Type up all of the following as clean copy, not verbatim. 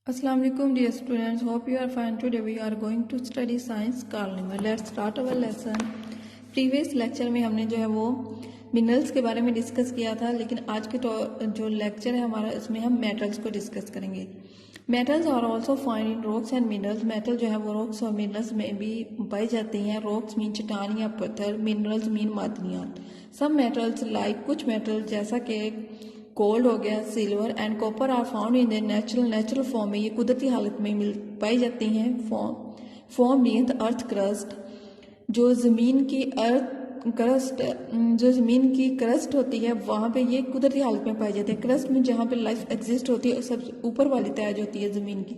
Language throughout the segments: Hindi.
Assalamu alaikum dear students, hope you are fine. Today we are going to study science Carl. Let's start our lesson. Previous lecture में हमने जो है वो मिनरल्स के बारे में डिस्कस किया था, लेकिन आज के जो लेक्चर है हमारा इसमें हम मेटल्स को डिस्कस करेंगे. Metals are also found in rocks and minerals. Metal जो है वो रॉक्स और मिनरल्स में भी पाई जाती हैं. रॉक्स मीन चट्टान या पत्थर, मिनरल्स मीन मादनियात. सब मेटल्स लाइक कुछ मेटल जैसा कि गोल्ड हो गया, silver and copper are found in the natural form में, ये कुदरती हालत में पाई जाती हैं. फॉर्म मीन्स अर्थ क्रस्ट, जो ज़मीन की क्रस्ट होती है वहाँ पे ये कुदरती हालत में पाई जाती है. क्रस्ट में जहाँ पे लाइफ एग्जिस्ट होती है सबसे ऊपर वाली तय जो होती है ज़मीन की.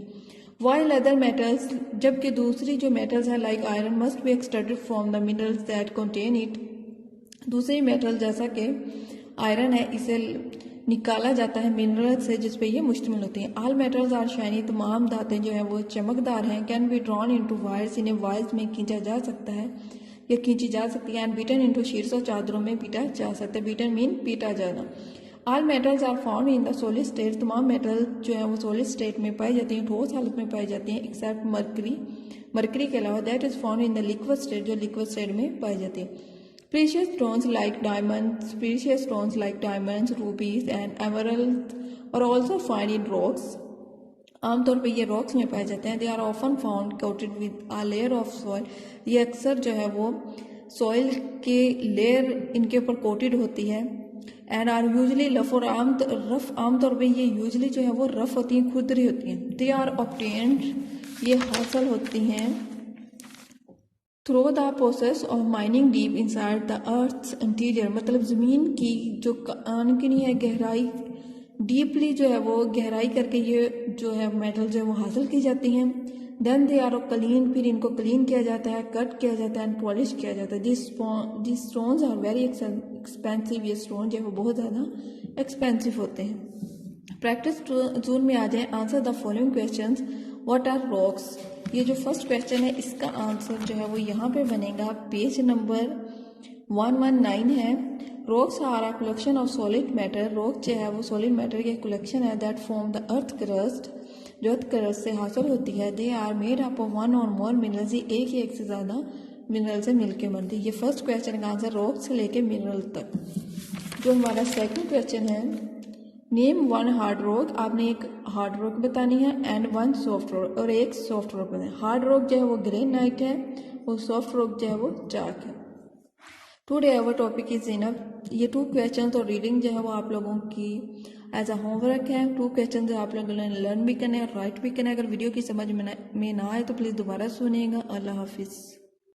वाइल अदर मेटल्स, जबकि दूसरी जो मेटल्स है like iron must be extracted from the minerals that contain it. दूसरी मेटल जैसा कि आयरन है इसे निकाला जाता है मिनरल से जिस पे ये मुश्तमिल होती हैं. ऑल मेटल्स आर शाइनी, तमाम धातें जो है वो चमकदार हैं. Can be drawn into wires, इन्हें वायर्स में खींचा जा सकता है या खींची जा सकती है. एंड बीटन इनटू शीट्स, और चादरों में पीटा जा सकता है. बीटन मीन पीटा जाना. All metals are found in the solid state, तमाम मेटल जो है वो सॉलिड स्टेट में पाई जाती हैं, ठोस हालत में पाई जाती हैं, एक्सेप्ट मरकरी के अलावा. That is found in the liquid state, जो लिक्विड स्टेट में पाई जाती है. Precious stones like diamonds, rubies and emeralds are also found in rocks. आमतौर पे ये रॉक्स में पाए जाते हैं. They are often found coated with a layer of soil. ये अक्सर जो है वो सॉइल के लेयर इनके ऊपर कोटेड होती है. एंड आर यूजली रफ, और आमतौर पे ये यूजली जो है वो रफ होती हैं, खुरदरी होती हैं. दे आर ऑब्टेन्ड, ये हासिल होती हैं through the process of mining deep inside the earth's interior, मतलब ज़मीन की जो कानकनी है, गहराई डीपली जो है वो गहराई करके ये जो है मेटल जो है वो हासिल की जाती हैं. देन दे आर क्लीन, फिर इनको क्लीन किया जाता है, कट किया जाता है एंड पॉलिश किया जाता है. This stones are very expensive, ये स्टोन जो है वो बहुत ज़्यादा एक्सपेंसिव होते हैं. प्रैक्टिस जोन में आ जाए. Answer the following questions. What are rocks, ये जो फर्स्ट क्वेश्चन है इसका आंसर जो है वो यहाँ पे बनेगा पेज नंबर 119 है. Rocks are a collection of solid matter, rock जो है वो सॉलिड मैटर के कलेक्शन है. That form the earth crust, जो अर्थ क्रस्ट से हासिल होती है. They are made up of one or more minerals, एक से ज़्यादा मिनरल से मिलकर बनती है. ये फर्स्ट क्वेश्चन का आंसर रॉक से लेके मिनरल तक. जो हमारा सेकेंड क्वेश्चन है, नेम वन हार्ड रॉक, आपने एक हार्ड रॉक बतानी है एंड वन सॉफ्ट रॉक, और एक सॉफ्ट रॉक बतानी है. हार्ड रॉक जो है वो ग्रेनाइट है और सॉफ्ट रॉक जो है वो चाक है. Today our topic is enough. ये 2 क्वेश्चन और रीडिंग जो है वो आप लोगों की एज अ होमवर्क है. 2 क्वेश्चन जो आप लोगों ने लर्न भी करने और राइट भी करना है. अगर वीडियो की समझ में ना आए तो प्लीज़ दोबारा सुनिएगा. अल्लाह हाफिज़.